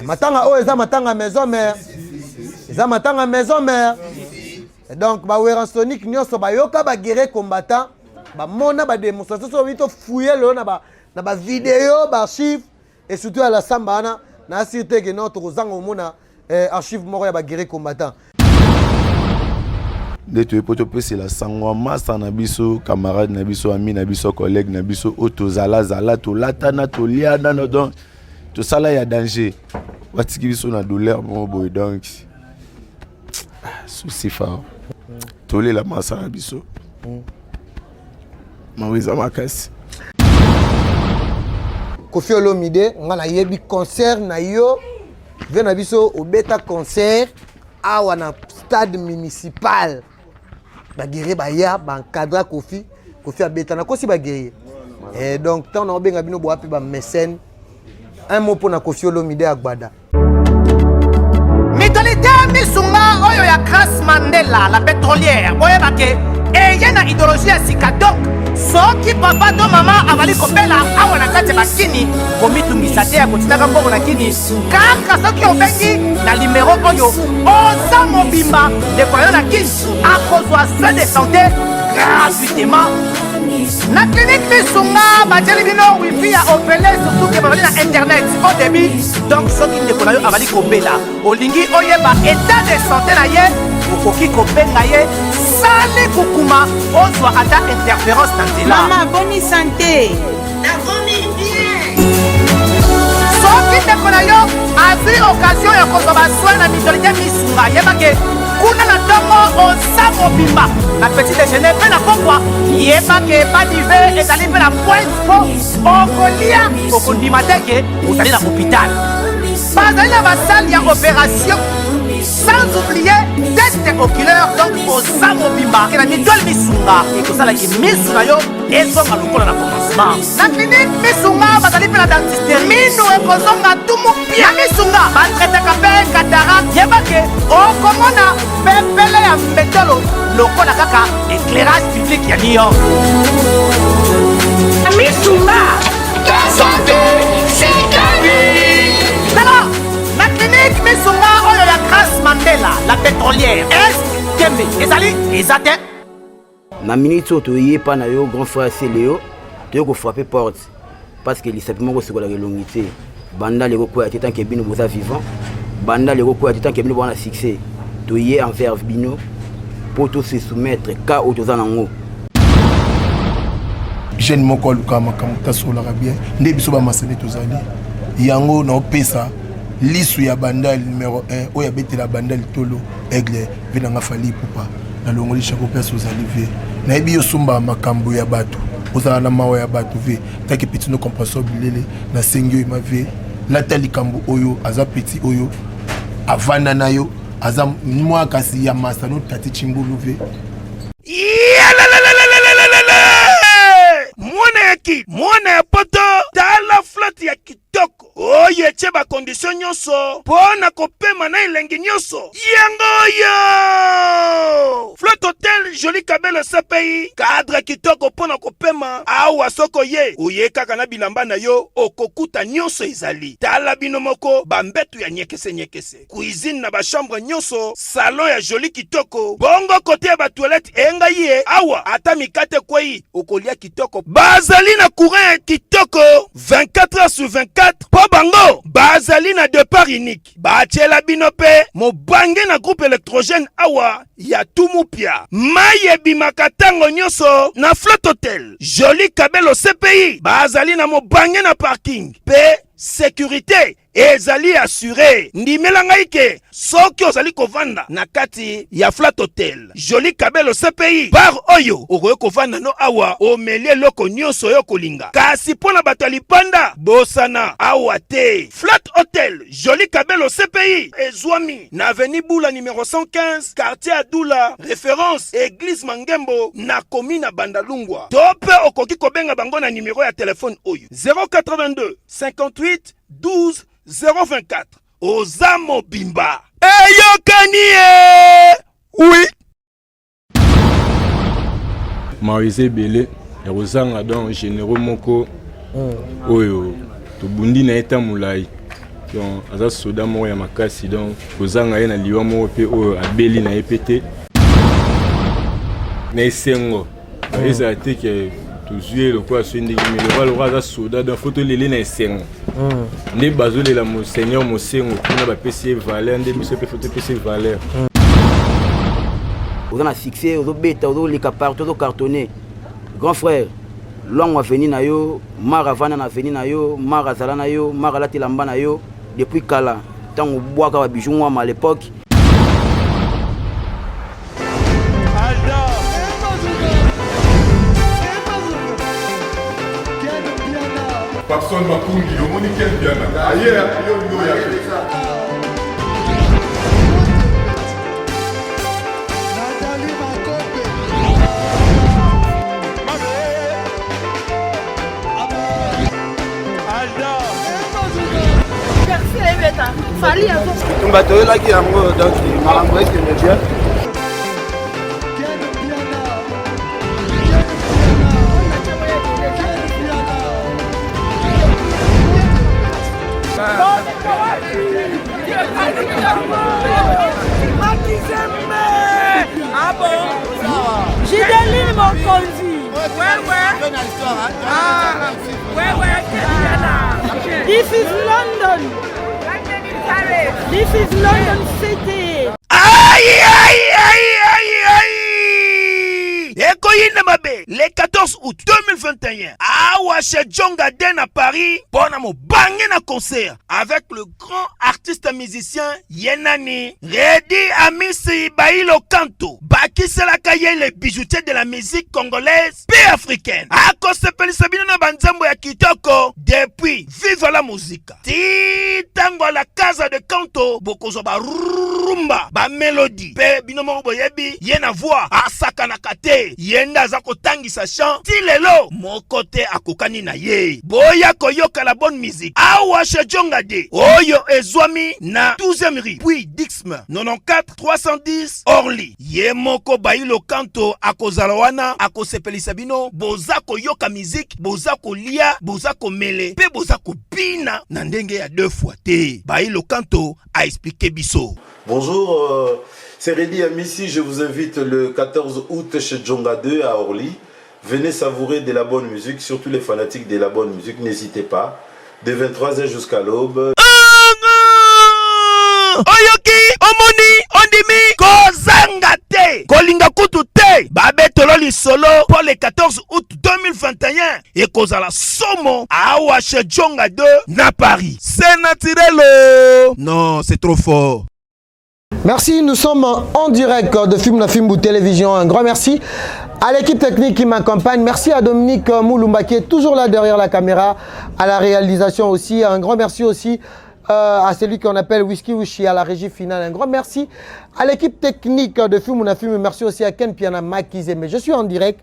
matanga o eza matanga maison mère eza matanga maison mère et donc ba Weransonic nyonso ba yoka ba guerrier combattant ba mona ba démonstration so vito fouiller le na ba vidéo ba archive et surtout à la sambana na cité que notre ozanga mona archive moko ya ba guerrier combattant de tu peux c'est la sangwa massa na biso camarade na biso ami na biso collègue na biso otozala zala to latana to liana no donc to sala ya danger watiki biso na douleur bon boy donc souci fort tolé la massa na biso mawiza makasi Koffi Olomide nga na yebi concert na yo vena biso obeta concert awa na stade municipal bagere baya bankadra Koffi abeta na kosi bagere et donc tant na obenga bino boapi ba mécène un mot pour na Koffi Olomide Agbada Mitolité misunga oyo ya Grace Mandela la pétrolière boye bake et yena idéologie ya sika donc soki papa to mama avali kopela awa na kati bakini komitungisa te ya kotinaka mbongo na kini kaka soki obengi na numéro oyo oza mobimba ndeko yo na kini akozwa soin de santé gratuitement na clinique misunga batieli bino wifi ya opele surtout ke bazali na internet au début donc soki ndeko na yo avali kopela olingi oyeba état de santé na ye okoki kobenga ye sali kukuma ozwa ata interférence na nzela mama boni santé nakomi bien soki ndeko na yo azwi occasion ya kozwa baswin na mitolité misunga yebake kuna na ntongo oza mobimba na petit déjeuner mpe na pokwa yebake badive ezali mpe na point po okolia okondima teke ozali na hôpital bazali na basale ya opération sans oublier test oculaire donc oza mobimba ke na mitole misunga ekosalaki misu na yo ezonga lokola na commencement na clinique misunga bazali mpe na dentiste minu ekozonga tumu pia misunga batretaka mpe cataracte yebake okomona pepele ya mbetolo lokola kaka éclairage public ya New York misunga ta santé c'est ta vie alors la clinique misunga oyo ya Grace Mandela la pétrolière est kembe ezali ezate na minute oyo toye pa na yo grand frère Céléo toye kofrappe porte parce que lisapiment kosekolaka elongi te banda leko koya te tanke bino boza vivant banda leko koya te tanke bino bwana succès toye envers bino po to se soumettre ka oyo toza nango jeune moko aluka makambo tasolaka bien nde biso bamasani tozali yango na opesa lisu ya bandal numéro 1 oyo abetela bandal tolo aigle venanga fali pupa na longoli chako pesa ozali vie nayebi yo somba makambo ya bato ozala na mawa ya bato vie taki petit no compréhension bilele na sengi oyo ma vie lata likambo oyo aza petit oyo avanda na yo aza mwa kasi ya masano tati chimbulu vie mwana ya poto tala flotte ya kitoko oyo etie bakondition nyonso mpo na kopema na elengi nyonso yangoyo flotte hotel joli kabelo CPI cadre kitoko mpo na kopema awa soko ye oye kaka na bilamba na yo okokuta nyonso ezali tala bino moko bambetu ya nyekese cuisine na bachambre nyonso salon ya joli kitoko bongo kote ya batoilette enga ye awa ata mikate kwei okolia kitoko bazali na courant ya kitoko 24 heures sur 24 po bango bazali na départ unique batiela bino pe mobange na groupe électrogène awa ya tumupia mai ebimaka ntango nyonso na flotte hotel joli kabelo CPI bazali na mobange na parking pe sécurité ezali assuré ndimela ngai ke soki ozali kovanda na kati ya flat hotel joli kabelo CPI bar oyo okoki kovanda no awa omeli eloko nyonso oyo kolinga kasi mpo na bato ya lipanda bosana awa te flat hotel joli kabelo CPI ezwami na avenue Bula numéro 115 quartier Adula référence église Mangembo na commune Bandalungwa to pe okoki kobenga bango na numéro ya telefone oyo 082 58 12 024 Ozamo Bimba Eyokanie oui Maïse Belé ya Ozanga donc généraux moko oyo to bundi na eta mulai aza soda moko ya makasi donc kozanga ye na liwa moko mpe oyo abeli na ye mpe te na esengo ezala te ke tozwi lokola aswi ndenge me lokola lokola aza soda donc fo tolele na esengo nde bazolela moseigneur mosengo mpona bapesi ye valeur nde biso mpe fo topesi ye valeur oza na succès ozobeta ozoleka partout ozocartonné grand frère longo aveni na yo mara avanda na aveni na yo mara azala na yo mara alati elamba na yo depuis kala ntango obwaka babiju mwama à l'époque Personne m'a conduit, au monde quel bien. Ailleurs, il y a bato oyelaki yango donc makambo ekende bien Gideline Mokonzi. This is London. This is London City. Aïe, aïe, aïe, aïe, aïe. Ekoyine mabe, le 14 août 2021, awa chez Djonga Den à Paris, pour mo bangé na concert avec le grand artiste musicien Yenani, Redi Amisi Bailo Kanto, Baki Selakaye, les bijoutiers de la musique congolaise et africaine. Ako sepeli sabino na banzambo ya kitoko, depuis Vive la musique. Titango la casa de Kanto, bokozo ba rumba, ba mélodie, pe binomo boyebi, yena voix, asaka na kate, yenda zako tangi sa chant, ti lelo, mon côté akokani na ye. Boya koyoka la bonne musique, awa chez Djonga De, oyo ezwami na 12e rue, puis Dixme, 94 310 Orly. Ye moko Bailo Kanto akozalawana, akosepeli sabino, boza koyoka musique, boza kolia, boza komele, pe boza kopina, na ndenge ya 2 fois te. Bailo Kanto a expliqué biso. Bonjour, c'est Redi Amissi, je vous invite le 14 août chez Djonga 2 à Orly. Venez savourer de la bonne musique, surtout les fanatiques de la bonne musique, n'hésitez pas. De 23h jusqu'à l'aube. Oyoki, omoni, ondimi, kozangate, kolinga kutu te, babe tololi solo pour le 14 août 2021 et kozala somo awa chez Djonga 2 na Paris. C'est naturel. Non, c'est trop fort. Merci, nous sommes en direct de Film na Film ou Télévision. Un grand merci à l'équipe technique qui m'accompagne. Merci à Dominique Moulumba qui est toujours là derrière la caméra, à la réalisation aussi. Un grand merci aussi à celui qu'on appelle Whisky Wishi à la régie finale. Un grand merci à l'équipe technique de Film na Film. Merci aussi à Ken Piana Makizé. Mais je suis en direct.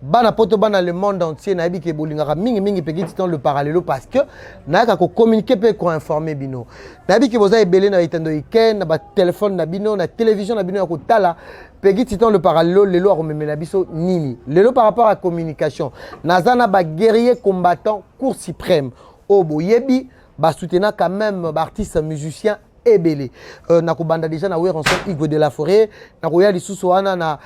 Bana poto bana le monde entier na bi ke bolingaka mingi pekiti dans le parallèle parce que na ka ko communiquer pe ko informer bino na bi ke boza ebele na itando iken na ba téléphone na bino na télévision na bino ya ko tala pekiti dans le parallèle lelo a komemela biso nini lelo par rapport à communication nazana ba guerrier combattant cour suprême obo yebi ba soutenir quand même ba artiste musicien ebele na ko banda déjà na Weranson Igwe de la Forêt na ko ya lisusu wana na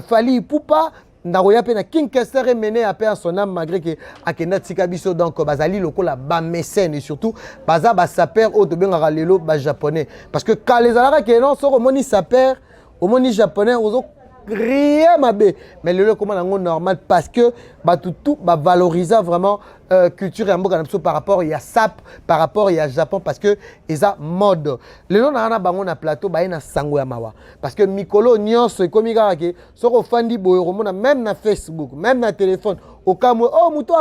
Fali Ipupa Naroya pe na King Kester mené à perdre son âme malgré que akenda tika biso donc bazali lokola ba mécène et surtout baza ba saper o to benga lelo ba japonais parce que quand les alara que non so moni saper au moni japonais ozo rien mabe mais lelo comment nango normal parce que ba tout ba valoriser vraiment culture ya mboka na biso par rapport ya sap par rapport ya Japon parce que eza mode lelo na bango na plateau ba na sango ya mawa parce que mikolo nyonso ekomika ke soko fandi boyo komona même na Facebook même na téléphone au cas oh muto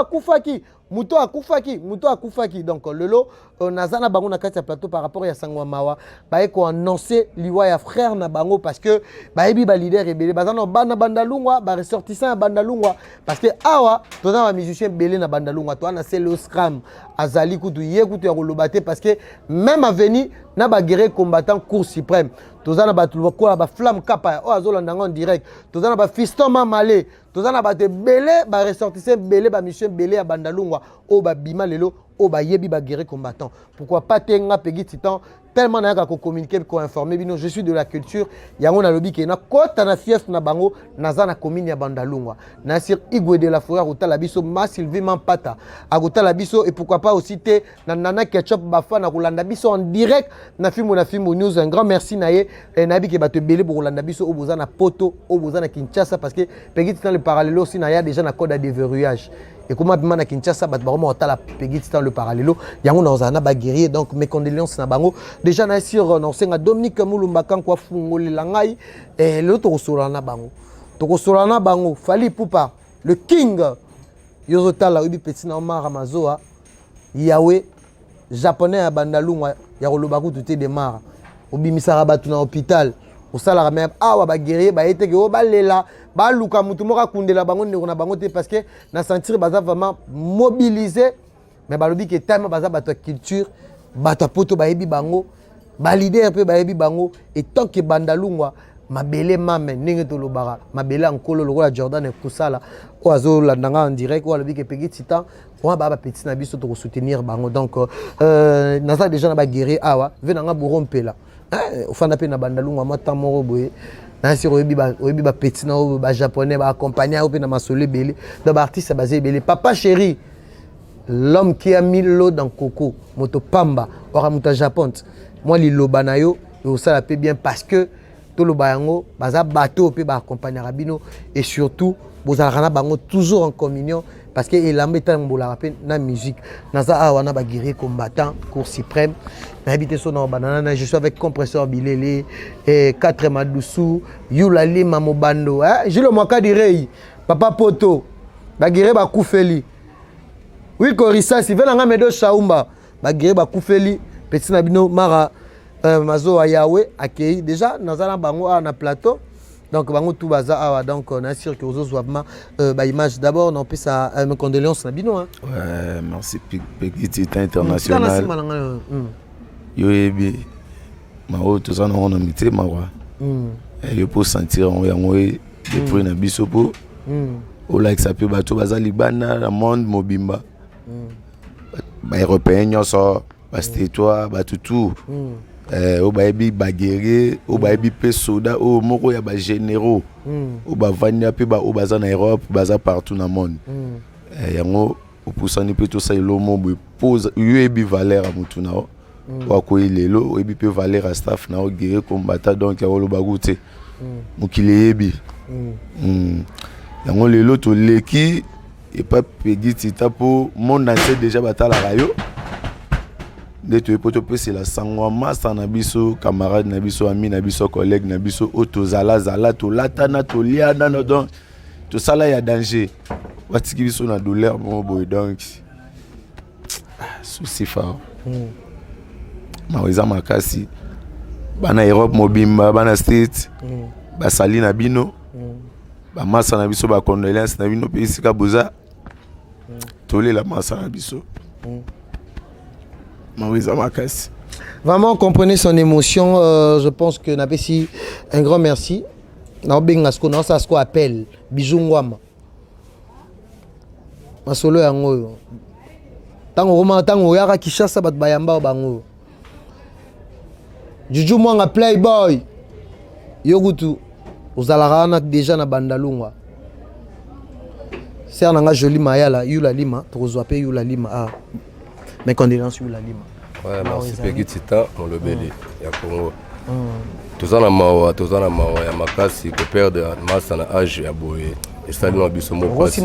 akufaki donc lelo nazana bango na kati ya plateau par rapport ya sango ya mawa ba ko annoncer liwa ya frère na bango parce que ba ebi ba leader ebele bazana banda lungwa ba ressortissant ya banda lungwa parce que awa tona ba musicien belé na banda lungwa to na c'est le scram azali kutu ye kutu ya kolobate parce que même aveni na ba guerrier combattant cour suprême tozana ba tuloko ba flamme kapa o azolanda en direct tozana ba fiston mamale tozana ba te belé ba ressortissant belé ba musicien belé ya banda lungwa o ba bima lelo au bayebi ba guerrier combattant. Pourquoi pas tenga pegi titan tellement na ka communiquer ko informer bino je suis de la culture yango na lobi ke na kota na fief na bango naza na commune ya Bandalungwa na sir Igwe de la Forêt otala biso ma Sylvie Mampata akotala biso et pourquoi pas aussi te na Nana Ketchup bafa na kolanda biso en direct na film news. Un grand merci na ye na bi ke bato belé pour kolanda biso oboza na poto oboza na Kinshasa parce que pegi titan le parallèle aussi na ya déjà na code à déverrouillage. Et comment bien na Kinshasa bat vraiment otala pegi titan le parallèlo yango na ozana ba guerrier donc mes condoléances na bango déjà na sur non senga Dominique Mulumba kan kwa fungolela ngai et l'autre kosolana bango to kosolana bango Fally Ipupa le king yozotala ubi petit na Omar Mazoa Yahweh japonais ya Bandalungwa ya koloba ku tuté de mara obimisaka batu na hôpital osala même awa ba guerrier ba été ke balela ba luka mutu moka kundela bango ndeko na bango te parce que na sentir baza vraiment mobilisé mais balobi ke tellement baza bato culture bato poto ba yebi bango ba leader pe ba yebi bango et tant que Bandalungwa mabele mame ndenge to lobara mabele ankolo lokola Jordan Kusala o azo landanga en direct o alobi ke pegi titan on ba petit na biso to soutenir bango donc naza déjà na ba guerrier awa venanga borompela ofanda pe na Bandalungwa mata moko boye na si oyebi ba petit na ba japonais ba accompagner au pe na masole belé de ba artiste basé belé papa chéri l'homme qui a mis l'eau dans coco moto pamba ora muta japon moi liloba na yo ça la paie bien parce que tout le bayango baza bateau pe ba accompagner rabino et surtout bozalana bango toujours en communion parce que il a mis tant bola rappel na musique naza awana ba guerrier combattant cour suprême na habité son na banana je suis avec compresseur bilele et 4 madoussou yula lima mobando je le mwaka direi papa poto ba guerrier ba kufeli oui korisa si venanga medo shaumba ba guerrier ba kufeli petit na bino mara mazo ya Yahweh accueilli déjà nazana bango na plateau donc bango tout baza awa donc on est sûr que aux autres ba image d'abord on peut ça mes condoléances na bino hein. Ouais, merci Pegi Titan international yo ebi mao tout ça on a mité mawa yo pour sentir on yango depuis na biso po o like ça peut bato baza libana la monde mobimba ba européen nyoso ba stétois ba tout au baby baguerrier au baby pe soda au moko ya ba généraux au ba vania pe ba au baza na Europe baza partout dans le monde yango opusani pe to sa lomo bo pose yebi valeur amutuna wa ko ilelo yebi pe valeur a staff na o guerrier combattant donc ya lo bagute mukile yebi yango lelo to leki et pas Pegi Titan pour monde entier déjà batala rayo de tu poto pe c'est la sangwa masa na biso camarade na biso ami na biso collègue na biso auto zala to latana to liana no donc to sala ya danger watiki biso na douleur mo boy donc souci fort maweza makasi bana Europe mobimba bana state basali na bino ba masa na biso ba condoléances na bino pe isika boza tolé la masa na biso Vraiment, comprenez son émotion. Je pense que Napesi, un grand merci. Ça ce qu'on appelle Bijungwama. Ma solo yango. Tango yara Kishasa bat bayamba bango. Juju mwanga playboy. Yogutu. Ozalarana déjà na Bandalungwa. C'est un joli mayala. Yula lima. Trozwape yula lima. Ah. Mes condoléances sur la Lima. Ouais, merci Pegi Titan, on le bélit. Il y a Congo. Tout ça, il y a Makasi, qui perd masse en âge, il y a Boé. Et ça, il y a Bissomo passé.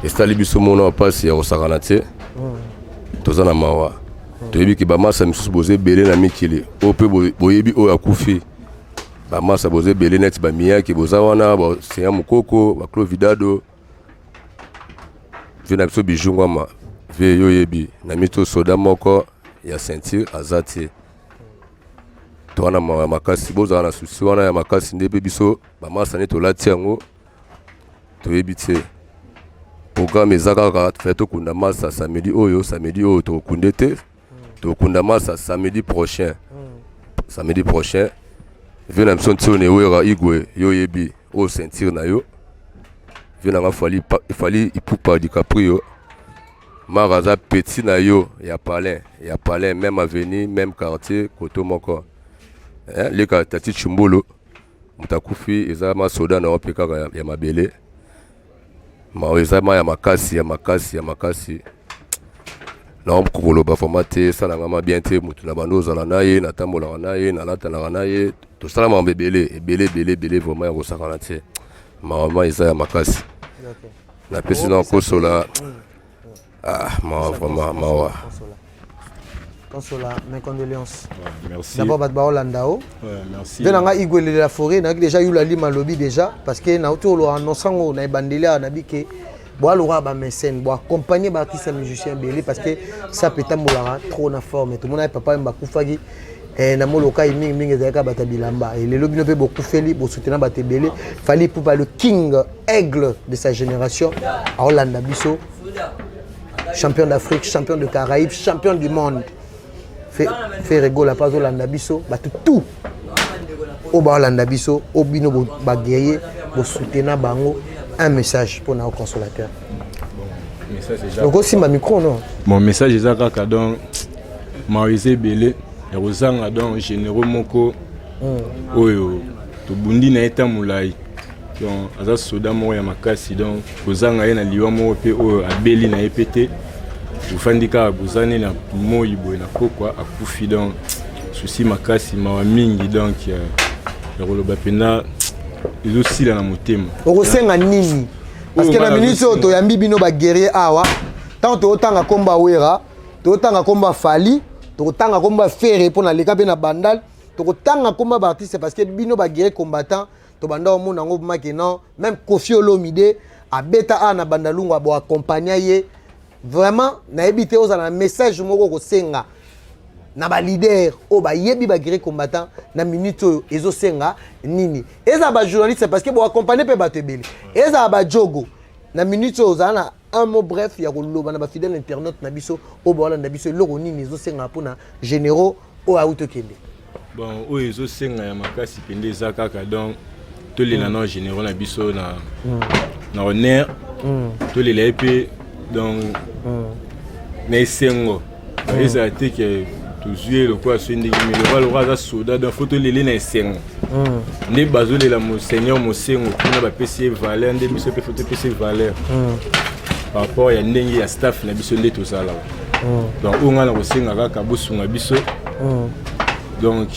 Et ça, il y a Bissomo passé, il y a Osaranate. Tout ça, il y a Mawa. Tu as vu que Bamassa a posé Bélé na Mikili. Au peu, Boyebi, au Akoufi. Bamassa a posé Bélé net, Bamia, qui Bozawana, c'est un Mokoko, Baklo Vidado. Venabso Bijungwama. Yo yebi na mito soda moko ya sentir azati to wana makasi boza na susi wana ya makasi ndebe biso ba masani to lati yango to yebi te programme ezaka ka feto kunda masa samedi oyo to kundete to kunda masa samedi prochain vena msonti ne wera Igwe yo yebi o sentir na yo vena nga Fally Ipupa DiCaprio Maraza petit na yo, il y a palais, même avenue, même quartier, koto moko. Les tati chumbolo, mutakufi, ezama soda na opeka ya mabele. Ma ezama ya makasi. Na omkolo ba formate ça na ngama bien te mutu na bando zala na ye na tambola na ye na lata na ye to sala ma bebele vraiment ko sakana te. Ma eza ya makasi. Na pesi na kosola. Vraiment, Consola, mes condoléances. Ouais, merci. D'abord, Batba Landao. Ouais, merci. Venanga Igwe de la forêt, n'a déjà eu la lima lobby déjà, parce que na autour lo annonçant na bandela na bike. Boa l'aura ba mécène, boa accompagner ba artiste musicien belé parce que ça peut tambola trop na forme. Tout le monde a papa mba kufagi. Na moloka mingi zaka batabilamba. Et les lobby no pe beaucoup feli, bo soutenir ba belé. Fallait pour le king aigle de sa génération, à Hollande Bisso. Champion d'Afrique, champion de Caraïbes, champion du monde. Fait rigolo la page Hollande Bisso, bah tout. Au bas Hollande Bisso, au bino ba guerrier, bo soutenir bango un message pour nos consolateurs. Bon, message déjà. Donc aussi ma micro non. Mon message est ça kaka donc Marisé Belé, et Rosanga donc généraux moko. Oyo, to bundi na eta mulai. Donc aza soda mo ya makasi donc Rosanga ye na liwa mo pe oyo abeli na EPT. Ufandika buzane na moyi boy na kokwa akufi donc souci makasi mawa mingi donc ya roloba pena ils aussi là na motema. Okosenga nini? Parce que na minute to yambi bino ba guerrier awa, tant to otanga komba wera, to otanga komba fali, to otanga komba ferre pour na leka pe na bandal, to otanga komba ba artiste parce que bino ba guerrier combattant, to banda o mona ngo maki non, même Kofi Olomide a beta a na bandalungu bo accompagner ye. Vraiment na ebité ozana message moko ko senga. Na ba leader o ba yebi ba guerrier combattant na minute ezo senga nini eza ba journaliste parce que bo accompagner pe batebeli eza ba jogo na minute ozana un mot bref ya koloba na ba fidèle internaute na biso o ba na biso loko nini ezo senga pona généraux o auto kende bon o ezo senga ya makasi pende eza kaka donc to les na généraux na biso na honneur to les épée donc na esengo eza te que toujours le quoi sur ndigi mais le roi soda dans photo lele na esengo ne bazole la monseigneur mosengo kuna ba PC valeur nde biso pe photo PC valeur par rapport ya ndenge ya staff na biso nde to sala donc on a na kosenga kaka bosunga biso donc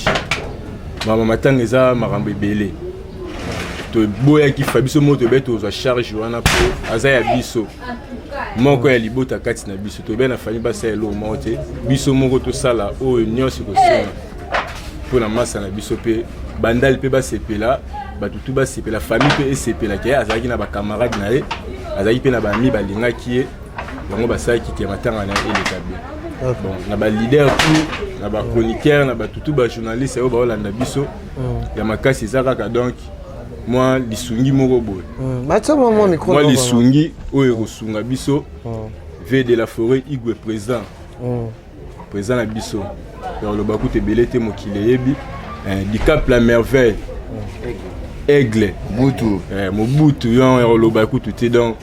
mama matanga eza makambo ebele to boya ki fa biso moto beto za charge wana po aza ya biso moko ya libota kati na biso to be na fani basa elo monte biso moko to sala o nyonso ko sona pour na masa na biso pe bandal pe ba sepela batutu ba sepela famille pe sepela ke azaki na ba camarade na ye azaki pe na ba mi balinga ki ye bango basaki ke matanga na ele kabe bon na ba leader tout na ba chroniqueur na ba tutu ba journaliste o ba olanda biso ya makasi zaka donc moi lisungi moko boy moi lisungi oyo kosunga biso ve de la forêt Igwe président président na biso dans le baku te belete mokile yebi du cap la merveille aigle mobutu yon le baku tout est donc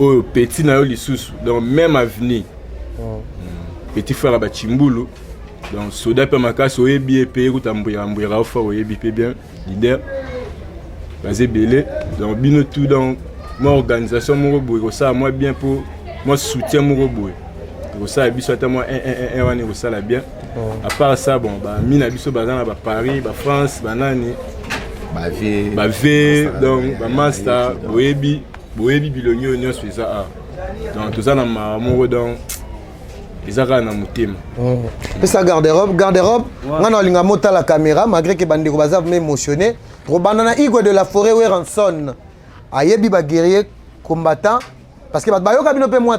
oyo petit na yo lisusu donc même avenir petit frère ba Chimbulu donc soda pe makasi oyebi pe kutambuya mbuyira ofa oyebi pe bien leader basé belé donc bino tout dans mon organisation mon robot ça moi bien pour moi soutien mon robot ça biso ata moi un wani ça la bien à part ça bon ba mina biso bazana ba Paris ba France ba nani ba v donc ba master boyebi bilonyo nyonso ça donc tout ça na mon donc ezaka na motema pesa garde-robe ngana olinga mota la caméra malgré que bandeko baza émotionné robandana Igwe de la forêt Weranson ayebi ba guerrier combattant parce que bayoka bino pe moi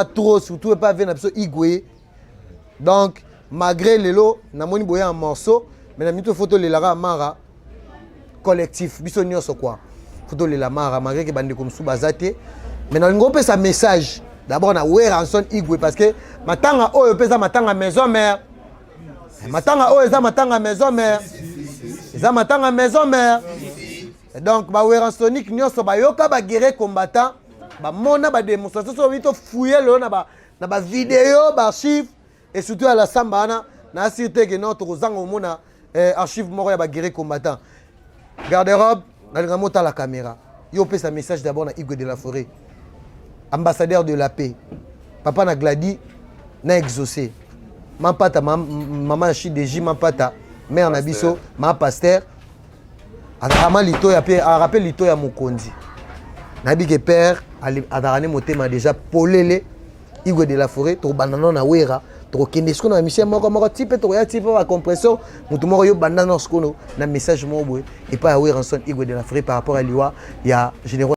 trop surtout pas venir na biso Igwe donc malgré lelo na moni boya en morceau mais na mito photo lelara mara collectif biso nyonso quoi photo lela mara malgré que bandeko msu bazate mais na ngo pe sa message d'abord na Weranson Igwe parce que matanga oyo pesa matanga maison mère matanga oyo eza matanga maison mère eza matanga maison mère donc ba Weransonique nyonso bayoka ba guerrier combattant bamona badémonstration so bito fouiller lelo na ba vidéo baarchive et surtout à la sambana na assuré que non tokozanga omona archive moko ya baguerrier combattant garde-robe nalinga mota la caméra yo pesa message d'abord na Igwe de la Forêt ambassadeur de la paix papa na Gladi na exaucé mampata maman Chideji mampata mère na biso ma pasteur ama lito ya pe a rappel lito ya mokonzi nabi ke père adarane motema déjà polele Igwe de la Forêt to banana na wera to kende sko na mission moko type to ya type ba compression mutu moko yo banana sko na message mo boy et pas wera en son Igwe de la Forêt par rapport à liwa ya général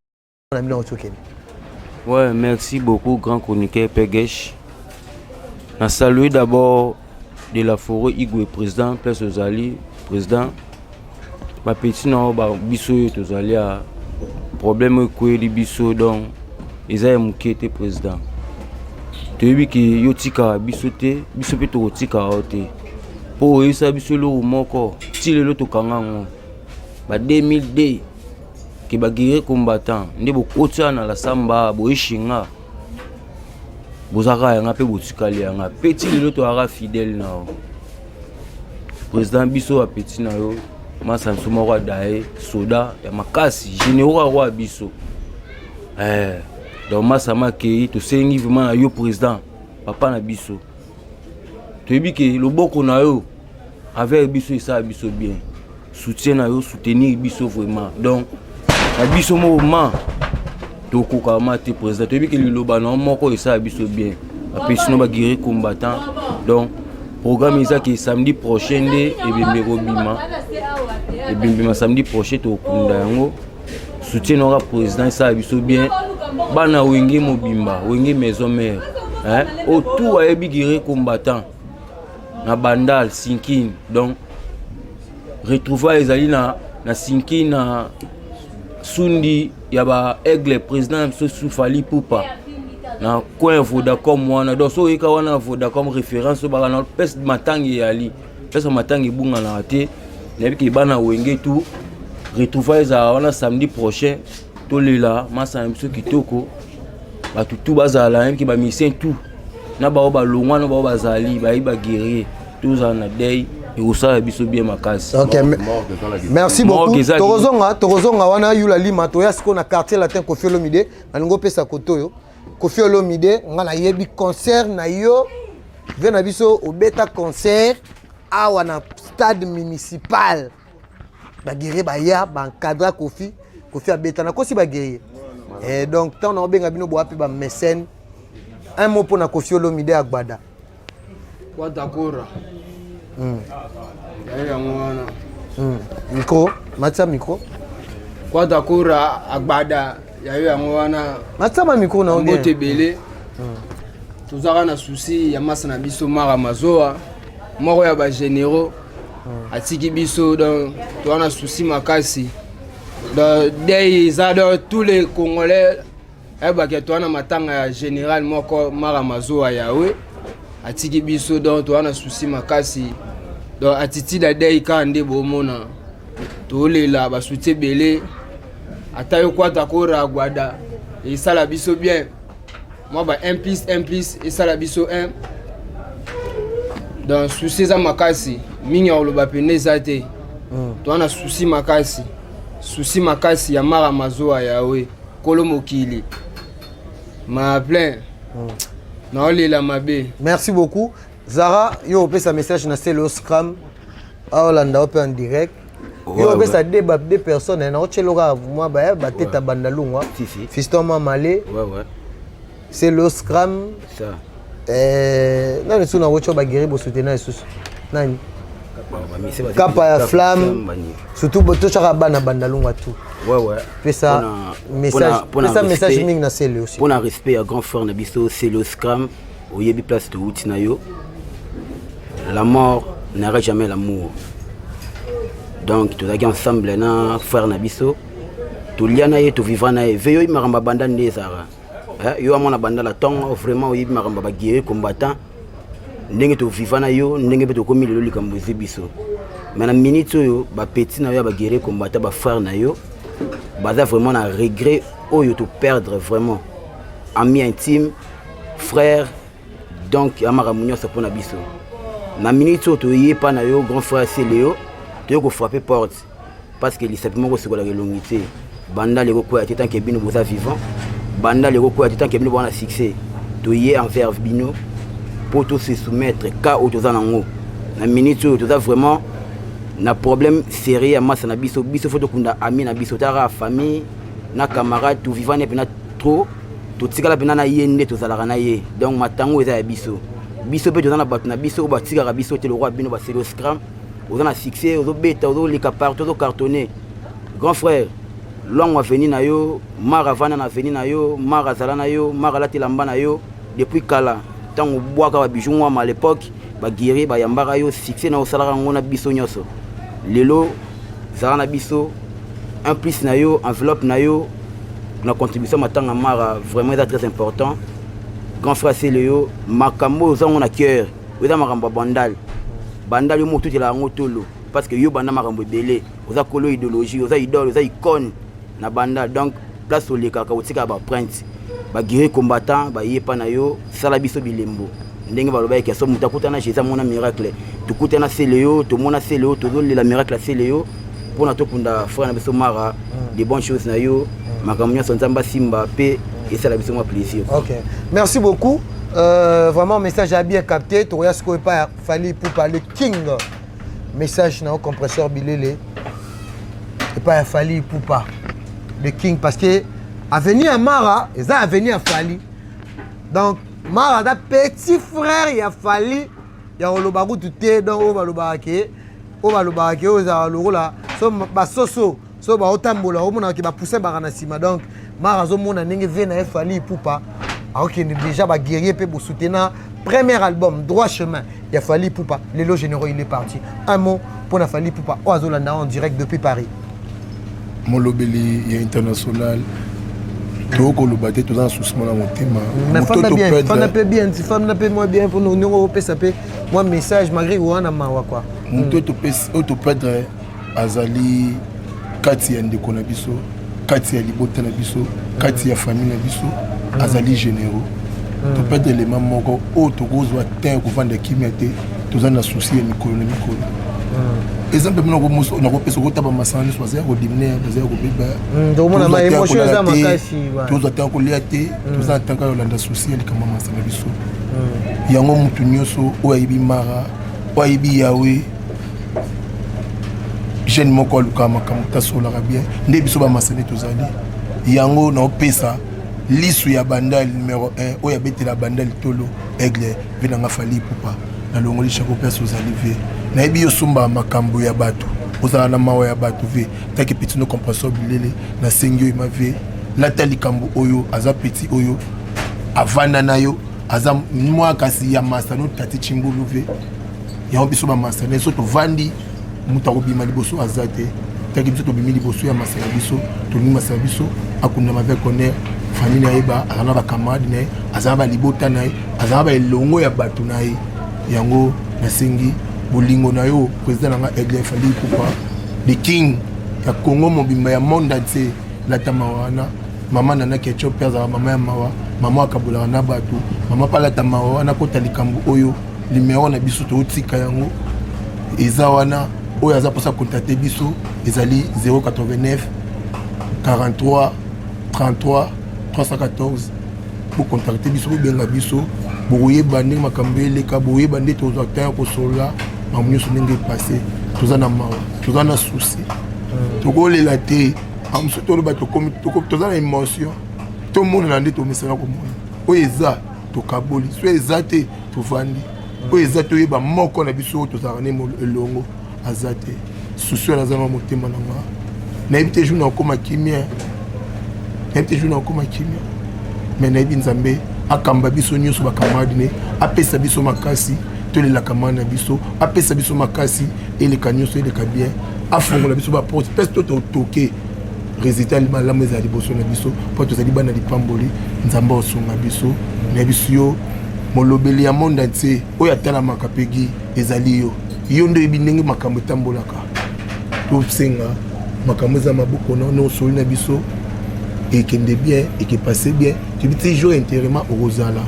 na mina otokeni. Ouais, merci beaucoup grand chroniqueur Pegesh. Na saluer d'abord de la Forêt Igwe président Place Ozali président ma petit non ba biso tozali a problème ko li biso donc Isaïe Mukete président toyebi ki yo tika biso te biso pe to tika ote po isa biso lo moko ti lelo to kangango ba 2002 ki ba guerrier combattant nde bo kotia na la samba bo ishinga bozaka yanga pe botikali yanga petit lelo to ara fidèle na président biso a petit na yo masa nsuma kwa dae soda ya makasi généraux roi biso donc masa makei to sengi vraiment yo président papa na biso to yebi ke loboko na yo avec biso isa biso bien soutien na yo soutenir biso vraiment donc na biso moment to koka mate président to yebi ke liloba na moko isa biso bien après sinon ba guerrier combattant donc programme isa ki samedi prochain de ebimbe samedi prochain to kunda yango soutien na président isa biso bien bana wenge mobimba wenge maison mère autour ya guerrier combattant na bandal Sinkin donc retrouver ezali na Sinkin na sundi ya ba aigle président so Soufali Poupa na coin Vodacom wana donc so eka wana Vodacom référence ba na pes matangi yali pes matangi bunga na te nebi ki bana wenge tout retrouver za wana samedi prochain to lela masa mso kitoko ba tout bazala même ki ba mission tout na ba longwa na ba bazali ba iba guerrier tous en a day et osa biso bien makasi. OK, merci beaucoup. Torozonga wana yula lima to yasko na quartier latin Koffi Olomide alingo pesa kotoyo Koffi Olomide ngana yebi concert na yo vena biso obeta concert awa na stade municipal ba guerrier ba ya ba encadra Koffi abeta na kosi ba guerrier et donc tant on benga bino bo api ba mécène un mot pour na Koffi Olomide Agbada kwa d'accord micro matsa micro kwa d'accord Agbada yayo yango wana matsa ma micro na ngote belé tozaka na souci ya masa na biso mara mazoa moko ya ba généraux atiki biso donc to wana souci makasi de tous les Congolais que toi na matanga ya général moko mara mazoa yawe atiki biso donc to wana souci makasi donc attitude dei kande bomona to lela ba soutien belé atayo kwata kora Agbada et ça la biso bien moi ba 1 plus et ça la biso 1 donc souci za makasi minga oloba peneza te to wana souci makasi ya mara mazoa yawe kolo mokili ma plein na olela mabe. Merci beaucoup Zara yo pesa message na Celo Scrum Holanda open en direct yo pesa débat des personnes na ocheloka moi ba teta bandalungwa fiston Mamale Celo Scrum ça nani suna wocho ba guerrier bo soutenir sous nani Kapa ya flamme surtout boto chaka bana bandalungwa tout pesa message mingi na Celo aussi pour un respect à grand frère na biso Celo Scrum oyebi place de outil na yo la mort n'arrête jamais l'amour donc tout ça ensemble na frère na biso to liana ye to vivana ye veyo imaramba banda ndezara yo amona banda la tongo vraiment oyebi maramba ba guerrier combattant ndenge to vivana yo ndenge beto komi lelo likambo biso mais na minute yo ba petit na yo ba guerrier combattant ba frère na yo baza vraiment na regret oyo to perdre vraiment ami intime frère donc amara munyo sa pona biso na minute to yepa na yo grand frère Célio to ko frapper porte parce que simplement ko sekola longité banda le ko ya tant que bino boza vivant banda le ko ya tant que bino bona succès to yé envers bino pour tout se soumettre ka autozanango na minute to vraiment na problème sérieux massa na biso photo kunda ami na biso tara famille na camarade tout vivant ne pena trop tout tikala pena na yende to zalaka na ye donc matango eza ya biso pe to na bato na biso ba tikara biso te le roi bino ba selo scram ozana succès ozo beta ozo lika partout ozo cartonner grand frère long avenir na yo mara vana na avenir na yo mara zala na yo mara la telamba na yo depuis kala tango boaka ba bijou moi à l'époque ba guéri ba yambara yo succès na osalaka ngona biso nyoso lelo zara na biso un plus na yo enveloppe na yo na contribution matanga mara vraiment très important grand frère Célio makambo ozango na cœur oza makambo bandal yo moto tela ngotolo parce que yo banda makambo belé oza kolo idéologie oza idole oza icône na bandal donc place au leka ka otika ba prince ba guerrier combattant ba yepa na yo sala biso bilembo ndenge baloba ke so mutakuta na Jésus mona miracle tukuta na Célio to mona Célio to la miracle Célio pour na to kunda frère na biso mara des bonnes choses na yo makambo nyonso nzamba simba pe et ça la biso moi plaisir. OK. Merci beaucoup. Vraiment message a bien capté to ce ko pas fallait pour parler king. Message na compresseur bilele. Et pas fallait pour pas le king parce que avenir à Mara, et ça avenir à Fali. Donc Mara da petit frère il a fallu il y a le baru tout dans au balobarake au za loro là so ba soso so ba otambola o mona ki ba pousser ba na sima donc Mara zo mona ndenge ve na Fali poupa alors déjà ba guerrier pe pour soutenir premier album droit chemin il a fallu poupa les lots généraux il est parti un mot pour na Fali poupa o azolanda en direct depuis Paris mon lobeli il est international. Toko le baté tout dans sous mon motema. Mais fan n'a pas moins bien pour nous européens ça peut moi message malgré ou on a mawa quoi. Muto to perdre azali kati ya ndeko na biso, kati ya libota na biso, kati ya famille na biso, azali généraux. To perdre les mamans moko o to kozwa terre ko vendre kimete, to za na souci ya mikolo na mikolo. Exemple na ko muso na ko peso ko taba masani soazer ko dimner bazer ko beba donc mon ama émotion za makasi to za tanko liate to za tanka yolanda souci ya kama masana biso yango mutu nyoso o ayibi mara o ayibi yawe jeune moko luka makamuta sola bien nde biso ba masani to zali yango na opesa lisu ya bandal numéro 1 o ya betela bandal tolo aigle venanga fali pupa na longoli chako peso zali ve na yebi yo sumba makambo ya bato ozala na mawa ya bato ve taki petit no compresseur bilele na sengyo ima ve lata likambo oyo aza petit oyo avanda na yo aza mwa kasi ya masano tati chimbulu ve ya biso ba masane so to vandi muta ko bima liboso azate taki biso to bimi liboso ya masana biso to ni masana biso akunda mave connaît famille ayeba azana ba camarade ne azana ba libota na azana ba elongo ya bato na yango na sengi bolingo na yo président nga aigle fali poupa the king ya Congo mobimba ya monde entier la tamawana mama nana kecho pesa mama ya mawa mama akabula na bato mama pala tamawa na kota likambo oyo numéro na biso to tika yango eza wana oyo aza posa contacter biso ezali 089 43 33 314 pour contacter biso ko benga biso boye bande makambo eleka boye bande to zo ta ko sola mamunyo so ndenge passé tozana mawa tozana souci tokolela te amso to ba to komi to tozana émotion to monde na ndito misala ko mona o eza to kaboli so eza te to vandi o eza to yeba moko na biso to zana ne elongo azate souci na zama motema na nga na ebite jouna koma kimia ebite jouna koma kimia mais na ebi nzambe akamba biso nyonso bakamadi ne apesa biso makasi tolela kamana biso apesa biso makasi eleka nyonso eleka bien afongola biso baporte pese to toke résultat malamu ezala liboso na biso mpo tozali bana lipamboli nzambe osonga biso na biso yo molobeli ya monde entier oyo atalamaka pegi ezali yo nde oyebi ndenge makambo etambolaka tosenga makambo eza maboko na osoli na biso et qui est bien et qui passe bien tu peux toujours intérieurement au Rosala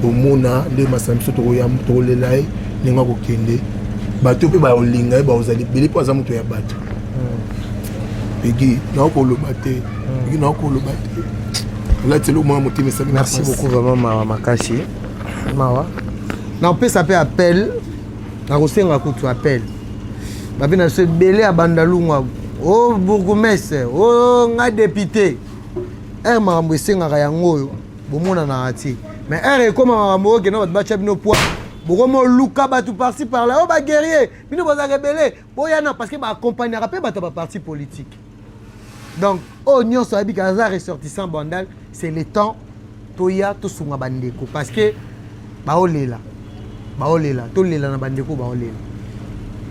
au Mona les masamso to yam to le lai ninga ko kende bato pe ba olinga ba ozali beli po za muto ya bato egi na ko lo baté egi na ko lo baté là c'est le moment motivé ça. Merci beaucoup vraiment Mawa Makashi Mawa na pe ça peut appel na ko senga ko tu appel ba bina se belé à Bandalungwa oh bourgmestre oh nga député makambo esengaka yango oyo bomona na ati mais ekoma makambo oyo kena bato batya bino poids bokomoluka bato parti par là o baguerrier bino boza rebele boyana parce que baakompagnaka mpe bato ya baparti politique donc oyo nyonso ayebika aza ressortissant bandal c'est le temps toya tosunga bandeko parce que baolela tolela na bandeko baolela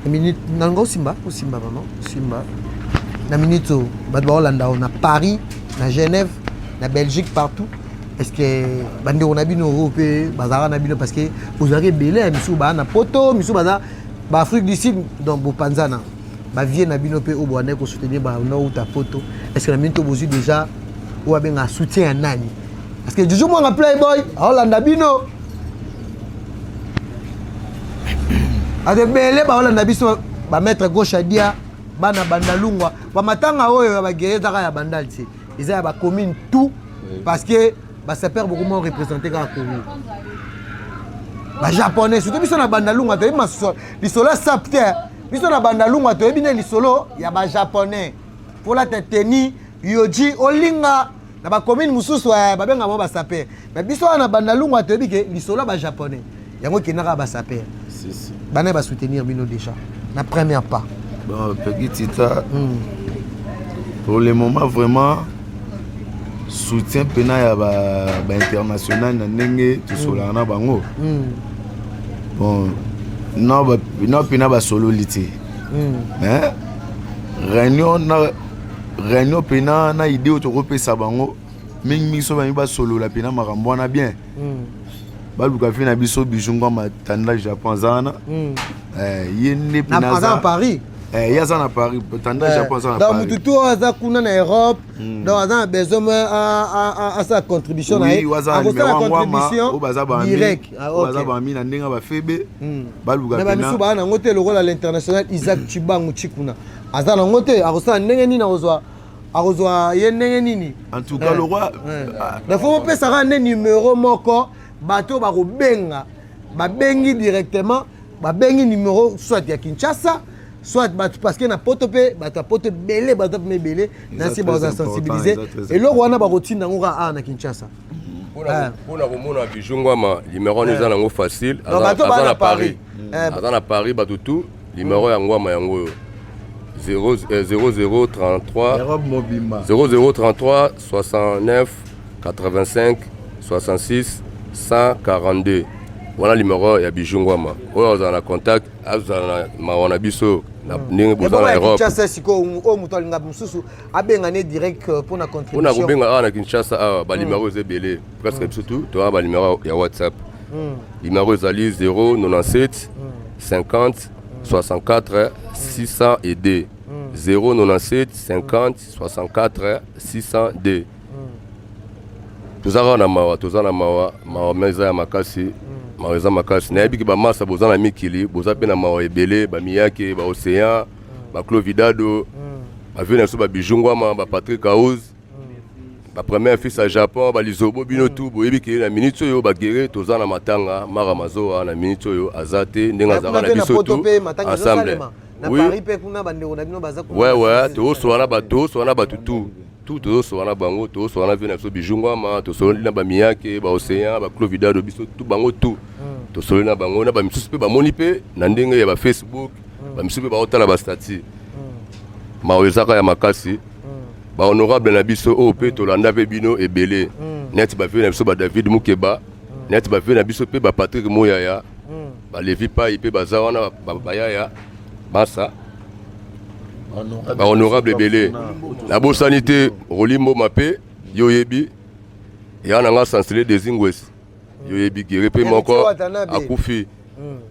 minute nanga osimba vraiment osimba na minute oyo bato baolanda o na Paris na Genève na Belgique partout est-ce que bande on a bino européen bazara na bino parce que vous avez belé misu ba na poto misu baza ba Afrique du Sud donc bo panzana ba vie na bino pe o boane ko soutenir ba na uta poto est-ce que na minute bozu déjà ou abenga soutien à nani parce que toujours moi na Playboy Hollanda bino a de belé ba Hollanda biso ba mettre gauche à dia bana Bandalungwa ba matanga oyo ba gereza ya bandal ti ils ont ba commune tout parce que ba sapeur beaucoup moins représenté ka Congo ba japonais surtout biso na Bandalungwa to ma lisolo sapte biso na Bandalungwa to ebine lisolo ya ba japonais pour la tenir yoji olinga na ba commune mususu ba benga mo ba sapeur mais biso na Bandalungwa to ebike lisolo ba japonais yango kinaka ba sapeur si bana ba soutenir bino déjà na première pas bon petit Tita pour le moment vraiment soutien pena ya ba international na ndenge tosolana na bango bon non pena ba solo liti mais réunion pena na idée to kopesa bango mingi so ba solo la pena makambo na bien baluka fi na biso bijungwa matanda Japon zana yende pena na Paris il y a ça à Paris, tendance Japon ça à Paris. Donc tout ça kuna na Europe, donc ça besoin à sa contribution na à sa contribution direct. Baza ba mi na ndenga ba febe. Baluga pena. Mais biso ba na ngote le rôle à l'international Isaac Chibangu Chikuna. Aza na ngote akosa ndenge nini azwa ye ndenge nini. En tout cas le roi da faut pe ça ne numéro moko bato ba ko benga ba bengi directement ba bengi numéro soit ya Kinshasa soit parce que na potopé bata poto belé bata me belé nasi baza sensibiliser et le rwanda ba rotina ngora na Kinshasa pona komona bijungwama numéro neza nango facile aza na Paris aza na Paris bato tout numéro ya ngwama yango 0033 69 85 66 142 voilà numéro ya bijungwama oyo aza na contact aza na mawana biso na ndenge boza na Europe Kinshasa siko o muto alinga mususu abenga ne direct pour na contribution on a kobenga na Kinshasa ba numéro ezebele presque surtout to ba numéro ya WhatsApp numéro ezali 097 50 64 602 097 50 64 602 tozala na mawa meza ya makasi mawa makasi na yebiki ba masa boza na mikili boza pe na mawa ebele ba miyake ba océan ba clovidado ba vena so ba bijungwama ba Patrick Kaouz ba premier fils à Japon ba lizobo bino tout bo yebiki na minute yo ba gere toza na matanga mara mazoa na minute yo azate ndenga za na biso tout ensemble Paris pe kuna bandeko na bino baza ko ouais to so na ba tout tout so wana bango to so wana vena so bijungwama to so na ba miyake ba océan ba clovidado biso tout bango tout to so na bango na ba misusu pe ba moni pe na ndenge ya ba Facebook ba misusu pe ba otala ba statut mawezaka ya makasi ba honorable na biso o pe to landa pe bino ebele net ba vena biso ba David Mukeba net ba vena biso pe ba Patrick Moyaya ba Levi Pai pe ba zawana ba bayaya basa ba honorable belé la bonne sanité Rolimbo Mapé yoyebi ya nanga sansele des ingwes yoyebi ki repe moko akufi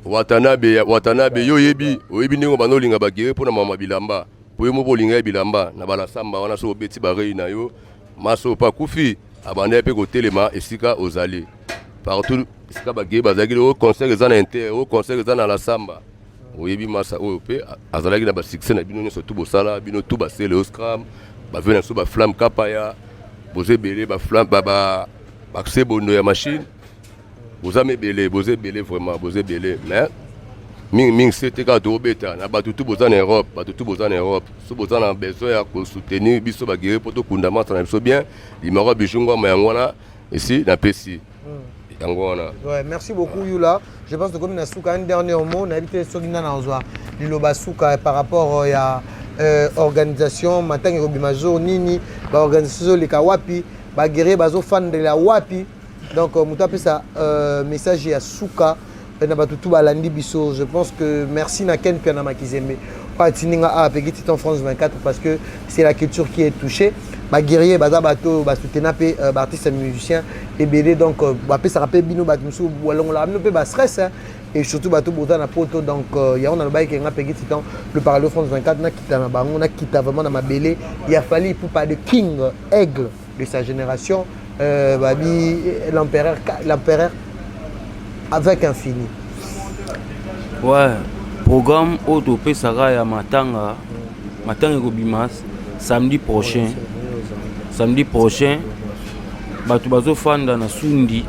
watanabe yoyebi oyebi ndingo banolinga bagere pona mama bilamba poye mo bolinga bilamba na bala samba wana so beti ba rei na yo maso pa kufi abandé pe kotelema esika ozali partout esika bagé bazaki au concert ezana inter au concert ezana la samba oyebi masa oyo pe azalaki na ba succès na bino surtout bosala bino tout basele au scram ba vena so ba flamme kapaya boze belé ba flamme ba accès bondo ya machine boze belé vraiment boze belé mais Ming c'était quand au bêta na batu tout boza en Europe so boza na besoin ya ko soutenir biso ba guérir pour to kundama ça na biso bien limero bijungwa mayangwana ici na pesi yangwana. Ouais, merci beaucoup Yula. Je pense que comme na souka un dernier mot na habité sogina na ozwa liloba souka par rapport ya organisation matanga robimazo nini ba organisation le kawapi ba guérir bazo fan de la wapi donc muta pesa message ya souka. Je pense que merci Naken Pianama Kizembe. En France 24 parce que c'est la culture qui est touchée. Guerrier, bateau, soutenape, artiste et musicien et BD donc ça rappelle bino batmusu wallon la no stress et surtout bateau botana poto donc il y a on a le bail qui a payé titan le parler France 24 na kita na bango na kita vraiment na mabélé il a fallu pour pas de king aigle de sa génération l'empereur avec infini. Ouais, programme Autopé Saga ya Matanga Gobimas samedi prochain. Samedi prochain, batu bazo fanda na Sundi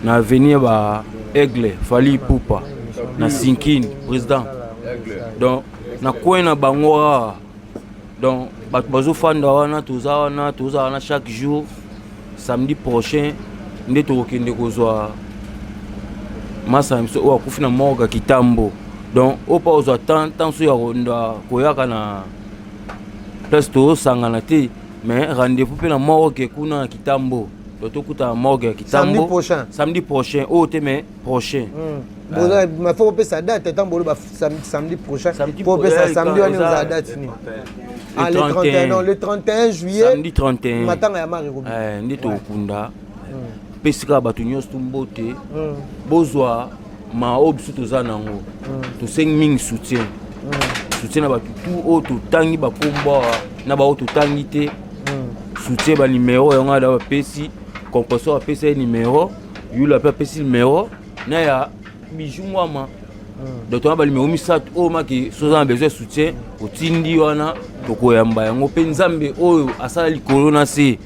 na avenir ba Aigle Fali Poupa na Sinkini président. Donc na kwena bangora. Donc batu bazo fanda wana toza chaque jour samedi prochain nde tokende kozwa masa mso wa kufina morga kitambo donc opa ozo tant so ya ronda koyaka na place to sangana te mais rendez-vous pe na morgue kuna kitambo to kuta morgue kitambo samedi prochain oh te mais prochain mais faut pas ça date tant bolo samedi prochain faut pas ça samedi on a date ni le 31 juillet samedi 31 matanga ya mari ko ndito okunda pesika batu nyos tumbote bozwa ma obsu tozanango to seng ming soutien na batu tout auto tangi bakomba na ba auto tangi te soutien ba numéro yanga da pesi composeur pesi numéro yula pa pesi numéro na ya bijumwama donc on ba numéro misat o maki soza besoin soutien otindi wana to koyamba yango pe nzambe oyo asala likolo na se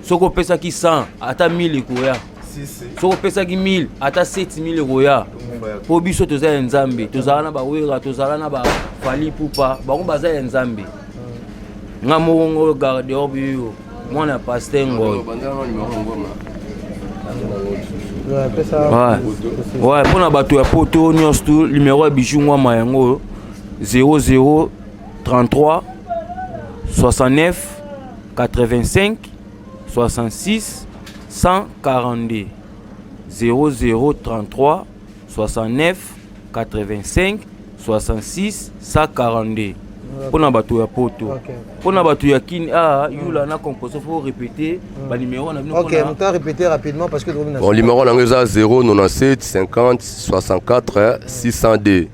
soko pesa ki 100 ata 1000 koya soko pesa ki 1000 ata 7000 koya po biso toza nzambe tozala na ba wera tozala na ba Fali Poupa bango baza nzambe ngamo garde obio mwana pasteur ngo ouais pona bato ya poto nyonso numéro ya bijungwa mayango 0033 69 85 66 142 0033 69 85 66 142 pour na bato ya poto pour na bato ya kin yula na composé faut répéter ba numéro na OK on peut répéter rapidement parce que bon numéro na ngeza 097 50 64 602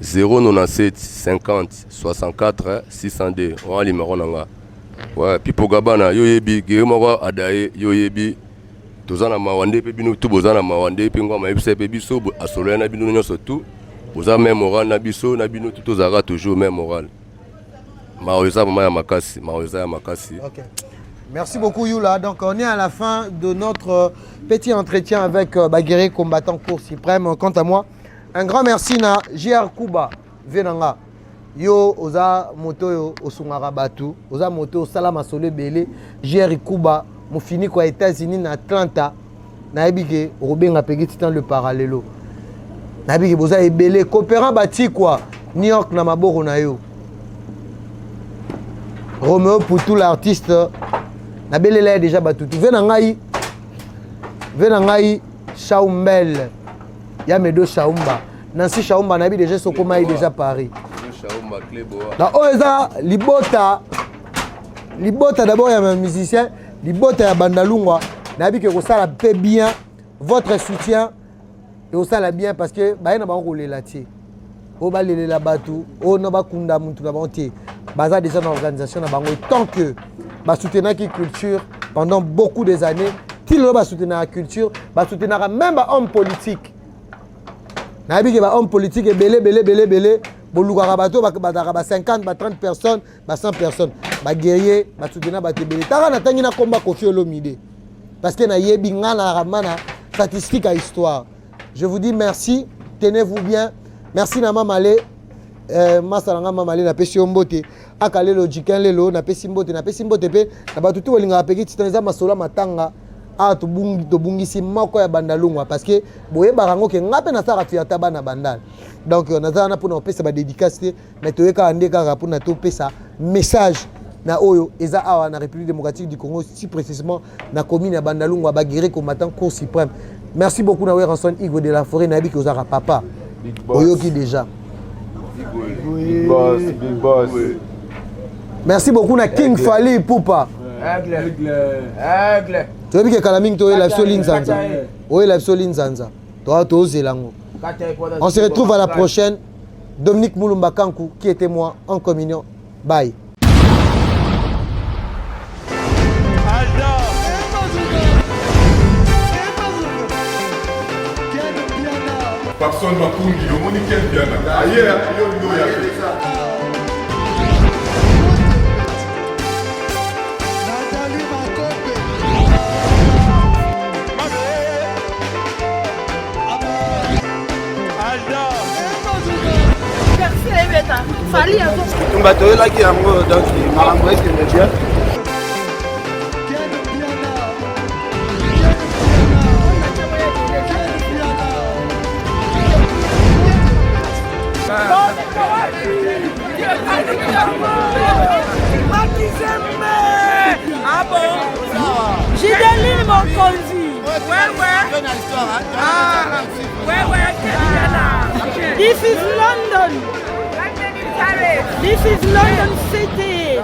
097 50 64 602 on numéro na ouais pipo gabana yo yebi gemoko adaye yo yebi tozana mawande pe bino tu bozana mawande pe ngwa maebise pe biso asolo na bino nyonso tu boza même moral na biso na bino tout tozara toujours même moral maoza mama ya makasi OK merci beaucoup Yula donc on est à la fin de notre petit entretien avec Baguéré combattant cour suprême. Quant à moi un grand merci na JR Kuba venanga yo oza moto yo osungaka batu oza moto osala masolo belé JR Kuba mo fini kwa États-Unis na Atlanta na ebike robenga pegiti dans le parallèlo na ebike boza ebelé coopérant bati quoi New York na maboko na yo Romeo pour tout l'artiste na belela déjà batu venangai Chaumbel ya medo Chaumba Nancy Chaumba na bi déjà sokoma déjà Paris la oza libota d'abord il y a un musicien libota ya bandalungwa na bi ke ko sala pe bien votre soutien et au sala bien parce que ba na ba ko lela tie o ba lela batu o na ba kunda muntu na ba tie baza déjà dans l'organisation na bango tant que ba soutenir qui culture pendant beaucoup des années til ba soutenir la culture ba soutenir même ba homme politique na bi que ba homme politique et belé bolukaka bato bataka ba 50 ba 30 personnes ba 100 personnes ba guerrier ba soutenir ba tebele taka na tangi na komba Koffi Olomide parce que na yebi ngana ramana statistique à histoire. Je vous dis merci, tenez-vous bien. Merci na Mamale. Masalanga Mamale na pesi ombote. Akale lo jiken lelo na pesi mbote pe na batutu olinga peki titanza masola matanga a to bungisi moko ya bandalungwa parce que boye barango ke ngape na saka fiata bana bandal. Donc on a na pour na pesa ba dédicace mais to eka ande kaka pour na to pesa message na oyo eza awa na République démocratique du Congo si précisément na commune ya bandalungwa ba guerrier combattant cour suprême. Merci beaucoup na Ranson Igo de la Forêt na bi ko zaka papa. Oyoki déjà. Big boss. Merci beaucoup na King Fally Poupa. Aigle. Tu as vu que Kalaming to la Soline Zanza. Oui, la Soline Zanza. Toi to Zelango. On se retrouve à la prochaine. Dominique Moulumba Kankou qui était moi en communion. Bye. Pakson Makungi, omoni quel piana. Aïe, yo ya fait ça. Fally avant. Bato elaki yango donc makambo ekende bien. Ah bon? Gideline Mokonzi. This is London. This is London City.